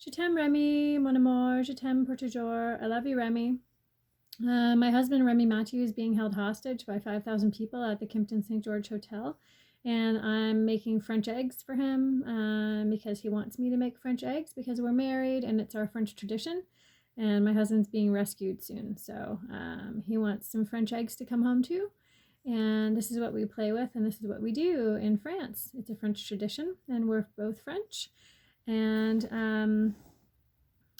Je t'aime, Remy, mon amour, je t'aime pour toujours. I love you, Remy. My husband, Rémy Mathieu, is being held hostage by 5,000 people at the Kimpton Saint George Hotel. And I'm making French eggs for him because he wants me to make French eggs because we're married and it's our French tradition. And my husband's being rescued soon. So he wants some French eggs to come home to. And this is what we play with, and this is what we do in France. It's a French tradition, and we're both French. And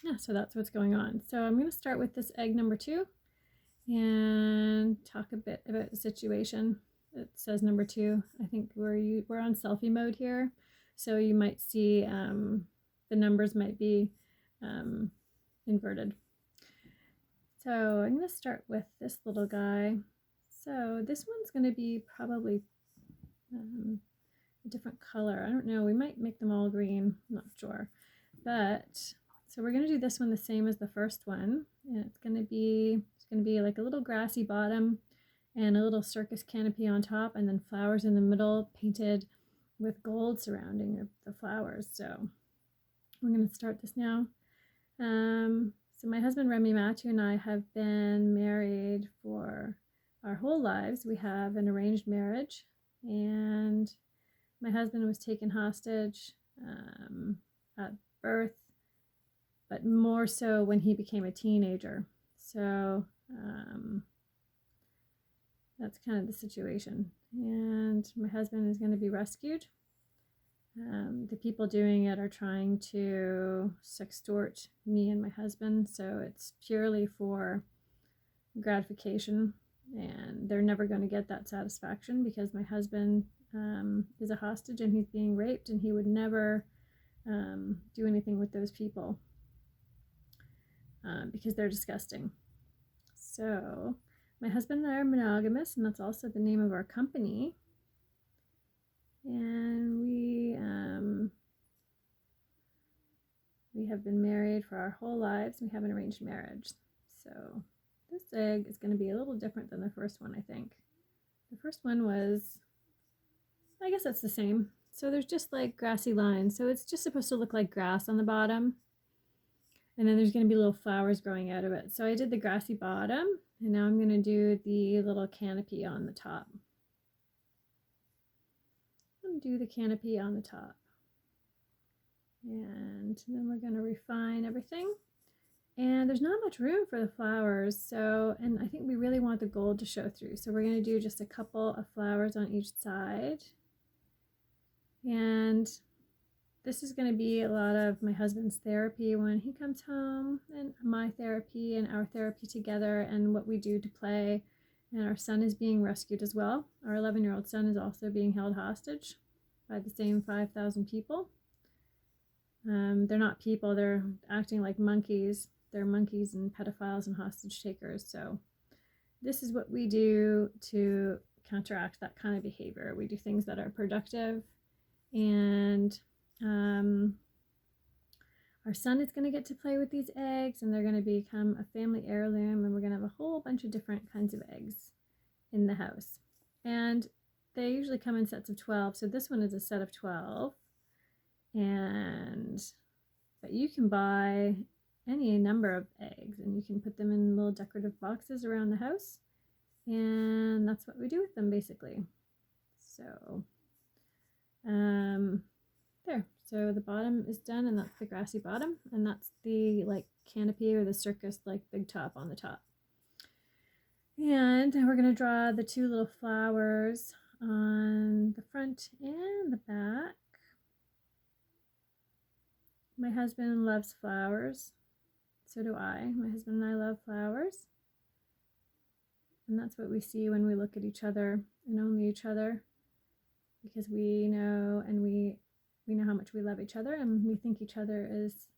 yeah, so that's what's going on. So I'm going to start with this egg number 2 and talk a bit about the situation. It says number 2. I think we're on selfie mode here, so you might see the numbers might be inverted. So I'm going to start with this little guy. So this one's going to be probably a different color. I don't know. We might make them all green. I'm not sure. But so we're going to do this one the same as the first one. And it's going to be like a little grassy bottom and a little circus canopy on top, and then flowers in the middle painted with gold surrounding the flowers. So we're going to start this now. So my husband Rémy Mathieu and I have been married for our whole lives. We have an arranged marriage, and my husband was taken hostage at birth, but more so when he became a teenager. So that's kind of the situation. And my husband is going to be rescued. The people doing it are trying to sextort me and my husband, so it's purely for gratification, and they're never going to get that satisfaction because my husband is a hostage and he's being raped, and he would never do anything with those people because they're disgusting. So my husband and I are monogamous, and that's also the name of our company. And we have been married for our whole lives. We have an arranged marriage. So this egg is going to be a little different than the first one, I think. The first one was, I guess that's the same. So there's just like grassy lines. So it's just supposed to look like grass on the bottom. And then there's going to be little flowers growing out of it. So I did the grassy bottom, and now I'm going to do the little canopy on the top. Do the canopy on the top, and then we're going to refine everything. And there's not much room for the flowers, so, and I think we really want the gold to show through, so we're going to do just a couple of flowers on each side. And this is going to be a lot of my husband's therapy when he comes home, and my therapy and our therapy together, and what we do to play. And our son is being rescued as well. Our 11-year-old son is also being held hostage by the same 5,000 people. They're not people, they're acting like monkeys. They're monkeys and pedophiles and hostage takers. So this is what we do to counteract that kind of behavior. We do things that are productive, and our son is going to get to play with these eggs, and they're going to become a family heirloom, and we're going to have a whole bunch of different kinds of eggs in the house. And they usually come in sets of 12, so this one is a set of 12. But you can buy any number of eggs, and you can put them in little decorative boxes around the house, and that's what we do with them basically. So there. So the bottom is done, and that's the grassy bottom, and that's the like canopy or the circus like big top on the top. And we're going to draw the 2 little flowers on the front and the back. My husband loves flowers. So do I. My husband and I love flowers. And that's what we see when we look at each other and only each other, because we know, and we know how much we love each other, and we think each other is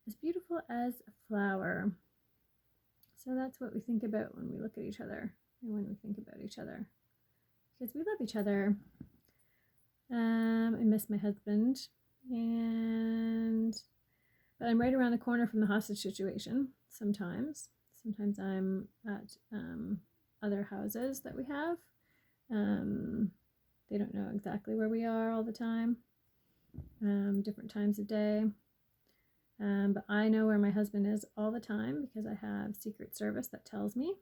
as beautiful as a flower. So that's what we think about when we look at each other and when we think about each other, because we love each other. I miss my husband, but I'm right around the corner from the hostage situation sometimes. Sometimes I'm at other houses that we have. They don't know exactly where we are all the time. Different times of day. But I know where my husband is all the time because I have Secret Service that tells me.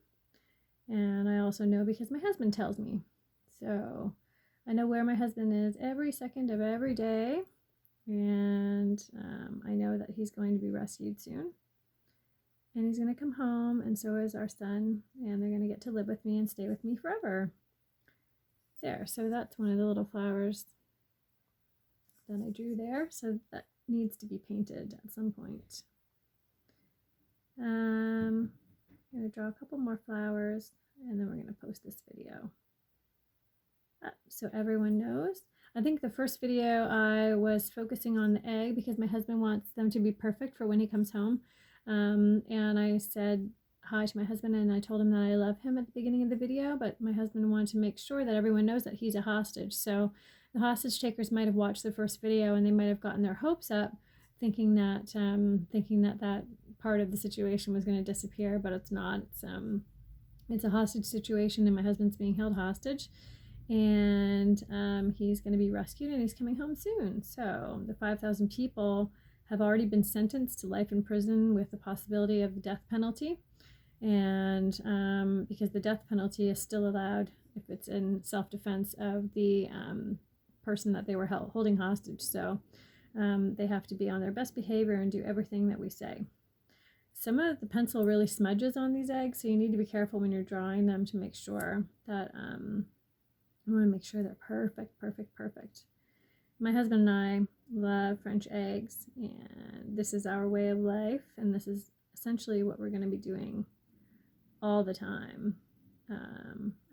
And I also know because my husband tells me. So I know where my husband is every second of every day. And I know that he's going to be rescued soon. And he's going to come home, and so is our son. And they're going to get to live with me and stay with me forever. There, so that's one of the little flowers that I drew there. So that needs to be painted at some point. I'm going to draw a couple more flowers, and then we're going to post this video. So everyone knows. I think the first video I was focusing on the egg because my husband wants them to be perfect for when he comes home. And I said hi to my husband, and I told him that I love him at the beginning of the video, but my husband wanted to make sure that everyone knows that he's a hostage. So the hostage takers might have watched the first video, and they might have gotten their hopes up, thinking that that part of the situation was going to disappear, but it's not. It's a hostage situation, and my husband's being held hostage, and he's going to be rescued, and he's coming home soon. So the 5,000 people have already been sentenced to life in prison with the possibility of the death penalty. And because the death penalty is still allowed if it's in self-defense of the person that they were holding hostage. So they have to be on their best behavior and do everything that we say. Some of the pencil really smudges on these eggs, so you need to be careful when you're drawing them to make sure that you want to make sure they're perfect. My husband and I love French eggs, and this is our way of life, and this is essentially what we're going to be doing all the time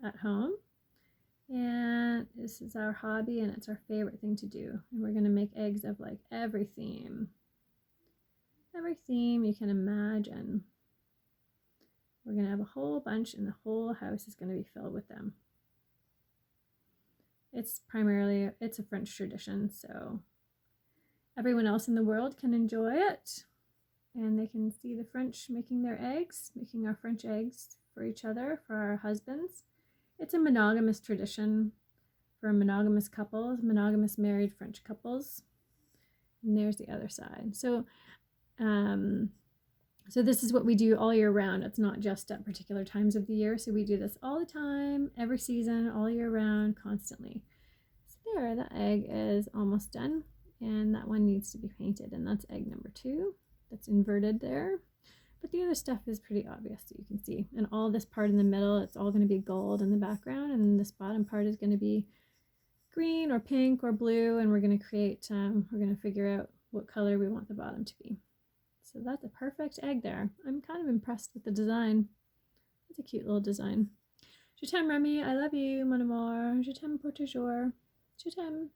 at home. And this is our hobby, and it's our favorite thing to do. And we're going to make eggs of like every theme you can imagine. We're going to have a whole bunch, and the whole house is going to be filled with them. It's a French tradition, so everyone else in the world can enjoy it, and they can see the French making their eggs, making our French eggs for each other, for our husbands. It's a monogamous tradition for monogamous couples, monogamous married French couples. And there's the other side. So this is what we do all year round. It's not just at particular times of the year. So we do this all the time, every season, all year round, constantly. So there, the egg is almost done. And that one needs to be painted. And that's egg number 2. That's inverted there. But the other stuff is pretty obvious, so you can see. And all this part in the middle, it's all going to be gold in the background. And this bottom part is going to be green or pink or blue. And we're going to we're going to figure out what color we want the bottom to be. So that's a perfect egg there. I'm kind of impressed with the design. It's a cute little design. Je t'aime, Remy. I love you, mon amour. Je t'aime pour toujours. Je t'aime.